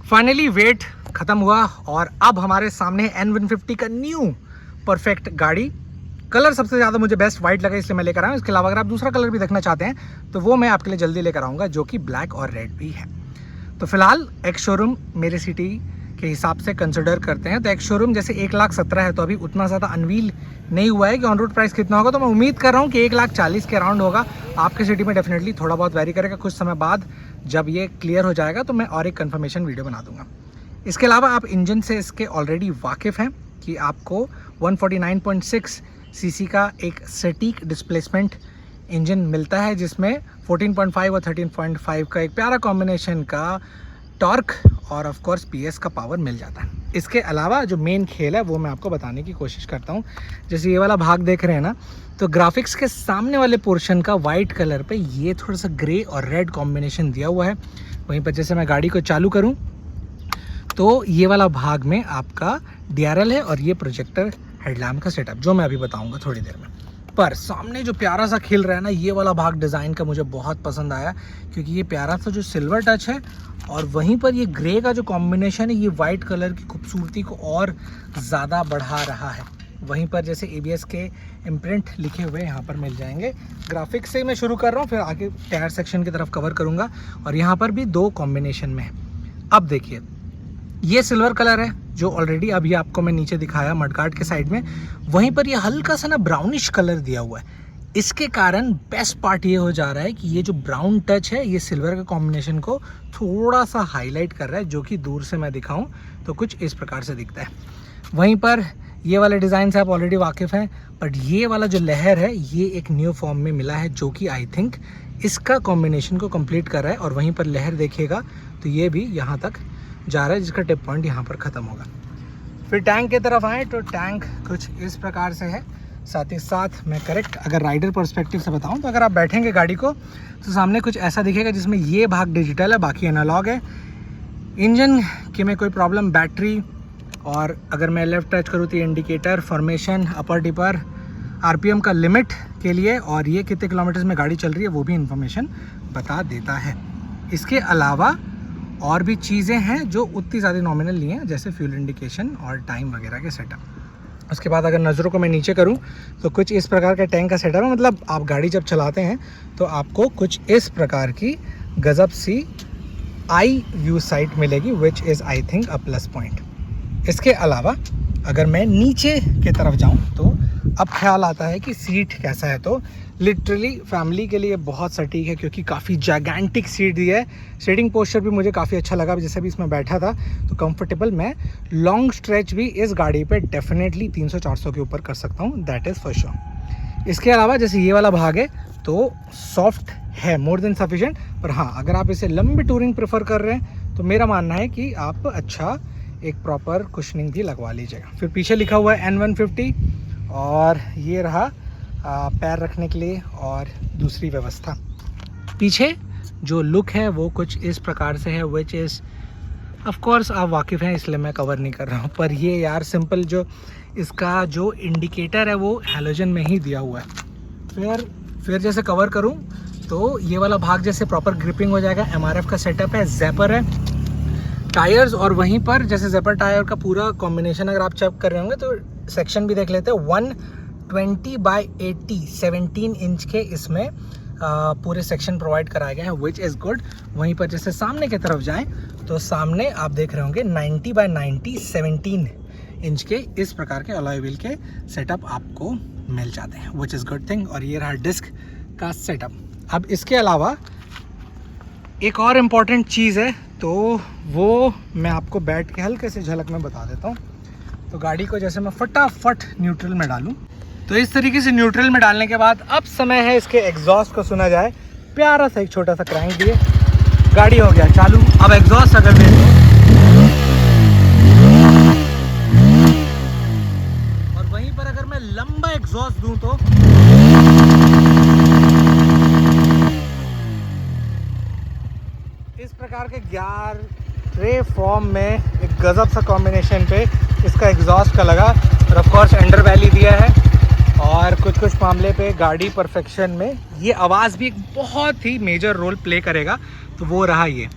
Finally wait ख़त्म हुआ और अब हमारे सामने N150 का न्यू परफेक्ट गाड़ी। कलर सबसे ज़्यादा मुझे बेस्ट वाइट लगा इसलिए मैं लेकर आया हूँ। इसके अलावा अगर आप दूसरा कलर भी देखना चाहते हैं तो वो मैं आपके लिए जल्दी लेकर आऊँगा, जो कि ब्लैक और रेड भी है। तो फिलहाल एक्स शोरूम मेरे सिटी के हिसाब से कंसिडर करते हैं तो एक्स शोरूम जैसे 1,17,00,000 है, तो अभी उतना ज़्यादा अनवील नहीं हुआ है कि ऑन रोड प्राइस कितना होगा। तो मैं उम्मीद कर रहा हूँ कि 1,40,000 के अराउंड होगा। आपके सिटी में डेफिनेटली थोड़ा बहुत वेरी करेगा। कुछ समय बाद जब ये क्लियर हो जाएगा तो मैं और एक कन्फर्मेशन वीडियो बना दूंगा। इसके अलावा आप इंजन से इसके ऑलरेडी वाकिफ़ हैं कि आपको 149.6 सीसी का एक सटीक डिस्प्लेसमेंट इंजन मिलता है, जिसमें 14.5 और 13.5 का एक प्यारा कॉम्बिनेशन का टॉर्क और ऑफ कोर्स पीएस का पावर मिल जाता है। इसके अलावा जो मेन खेल है वो मैं आपको बताने की कोशिश करता हूँ। जैसे ये वाला भाग देख रहे हैं ना, तो ग्राफिक्स के सामने वाले पोर्शन का वाइट कलर पे ये थोड़ा सा ग्रे और रेड कॉम्बिनेशन दिया हुआ है। वहीं पर जैसे मैं गाड़ी को चालू करूँ तो ये वाला भाग में आपका DRL है और ये प्रोजेक्टर हेडलैम्प का सेटअप, जो मैं अभी बताऊँगा थोड़ी देर में। पर सामने जो प्यारा सा खिल रहा है ना, ये वाला भाग डिज़ाइन का मुझे बहुत पसंद आया, क्योंकि ये प्यारा सा जो सिल्वर टच है और वहीं पर ये ग्रे का जो कॉम्बिनेशन है, ये वाइट कलर की खूबसूरती को और ज़्यादा बढ़ा रहा है। वहीं पर जैसे ABS के इम्प्रिंट लिखे हुए यहाँ पर मिल जाएंगे। ग्राफिक्स से मैं शुरू कर रहा हूँ, फिर आगे टायर सेक्शन की तरफ कवर करूँगा। और यहाँ पर भी 2 कॉम्बिनेशन में है। अब देखिए, ये सिल्वर कलर है जो ऑलरेडी अभी आपको मैं नीचे दिखाया मडगार्ड के साइड में। वहीं पर ये हल्का सा ना ब्राउनिश कलर दिया हुआ है। इसके कारण बेस्ट पार्ट ये हो जा रहा है कि ये जो ब्राउन टच है ये सिल्वर के कॉम्बिनेशन को थोड़ा सा हाईलाइट कर रहा है, जो कि दूर से मैं दिखाऊं तो कुछ इस प्रकार से दिखता है। वहीं पर ये वाले डिज़ाइन से आप ऑलरेडी वाकिफ़ हैं, बट ये वाला जो लहर है ये एक न्यू फॉर्म में मिला है, जो कि आई थिंक इसका कॉम्बिनेशन को कंप्लीट कर रहा है। और वहीं पर लहर देखिएगा तो ये भी यहाँ तक जा रहा है, जिसका टिप पॉइंट यहाँ पर ख़त्म होगा। फिर टैंक की तरफ आएँ तो टैंक कुछ इस प्रकार से है। साथ ही साथ मैं करेक्ट अगर राइडर पर्सपेक्टिव से बताऊं तो अगर आप बैठेंगे गाड़ी को तो सामने कुछ ऐसा दिखेगा, जिसमें ये भाग डिजिटल है, बाकी एनालॉग है। इंजन के में कोई प्रॉब्लम, बैटरी, और अगर मैं लेफ़्ट टच करूँ तो indicator, formation, upper dipper, RPM का लिमिट के लिए और ये कितने किलोमीटर्स में गाड़ी चल रही है वो भी इंफॉर्मेशन बता देता है। इसके अलावा और भी चीज़ें हैं जो उतनी ज़्यादा नॉमिनल नहीं है, जैसे फ्यूल इंडिकेशन और टाइम वगैरह के सेटअप। उसके बाद अगर नज़रों को मैं नीचे करूं तो कुछ इस प्रकार का टैंक का सेटअप है। मतलब आप गाड़ी जब चलाते हैं तो आपको कुछ इस प्रकार की गज़ब सी आई व्यू साइट मिलेगी, which is I think a plus point. इसके अलावा अगर मैं नीचे की तरफ जाऊं तो अब ख्याल आता है कि सीट कैसा है। तो लिटरली फैमिली के लिए बहुत सटीक है, क्योंकि काफ़ी जायगेंटिक सीट दी है। सीटिंग पोस्चर भी मुझे काफ़ी अच्छा लगा। जैसे भी इसमें बैठा था तो कंफर्टेबल मैं लॉन्ग स्ट्रेच भी इस गाड़ी पे डेफिनेटली 300-400 के ऊपर कर सकता हूँ, दैट इज़ फॉर श्योर। इसके अलावा जैसे ये वाला भाग है तो सॉफ्ट है, मोर देन सफिशिएंट। पर हाँ, अगर आप इसे लंबी टूरिंग प्रेफर कर रहे हैं तो मेरा मानना है कि आप अच्छा एक प्रॉपर कुशनिंग भी लगवा लीजिएगा। फिर पीछे लिखा हुआ है N150 और ये रहा पैर रखने के लिए और दूसरी व्यवस्था। पीछे जो लुक है वो कुछ इस प्रकार से है, विच इज़ ऑफ कोर्स आप वाकिफ़ हैं इसलिए मैं कवर नहीं कर रहा हूँ। पर ये यार सिंपल जो इसका जो इंडिकेटर है वो हैलोजन में ही दिया हुआ है। फिर जैसे कवर करूँ तो ये वाला भाग जैसे प्रॉपर ग्रिपिंग हो जाएगा। MRF का सेटअप है, जैपर है, टायर्स, और वहीं पर जैसे जैपर टायर का पूरा कॉम्बिनेशन अगर आप चेक कर रहे होंगे तो सेक्शन भी देख लेते हैं। 120/80 17 इंच के इसमें पूरे सेक्शन प्रोवाइड कराए गए हैं, विच इज़ गुड। वहीं पर जैसे सामने की तरफ जाएं तो सामने आप देख रहे होंगे 90/90 17 इंच के इस प्रकार के अलॉय व्हील के सेटअप आपको मिल जाते हैं, विच इज़ गुड थिंग। और ये रहा डिस्क का सेटअप। अब इसके अलावा एक और इम्पॉर्टेंट चीज़ है, तो वो मैं आपको बैठ के हल्के से झलक में बता देता हूँ। तो गाड़ी को जैसे मैं फटाफट न्यूट्रल में डालूँ तो इस तरीके से न्यूट्रल में डालने के बाद अब समय है इसके एग्जॉस्ट को सुना जाए। प्यारा सा एक छोटा सा क्रैंक दिए, गाड़ी हो गया चालू। अब एग्जॉस्ट अगर दे दो और वहीं पर अगर मैं लंबा एग्जॉस्ट दूं तो इस प्रकार के 11 फॉर्म में एक गजब सा कॉम्बिनेशन पे इसका एग्जॉस्ट का लगा। और ऑफ कोर्स अंडर वैली दिया है और कुछ मामले पे गाड़ी परफेक्शन में ये आवाज़ भी एक बहुत ही मेजर रोल प्ले करेगा। तो वो रहा ये।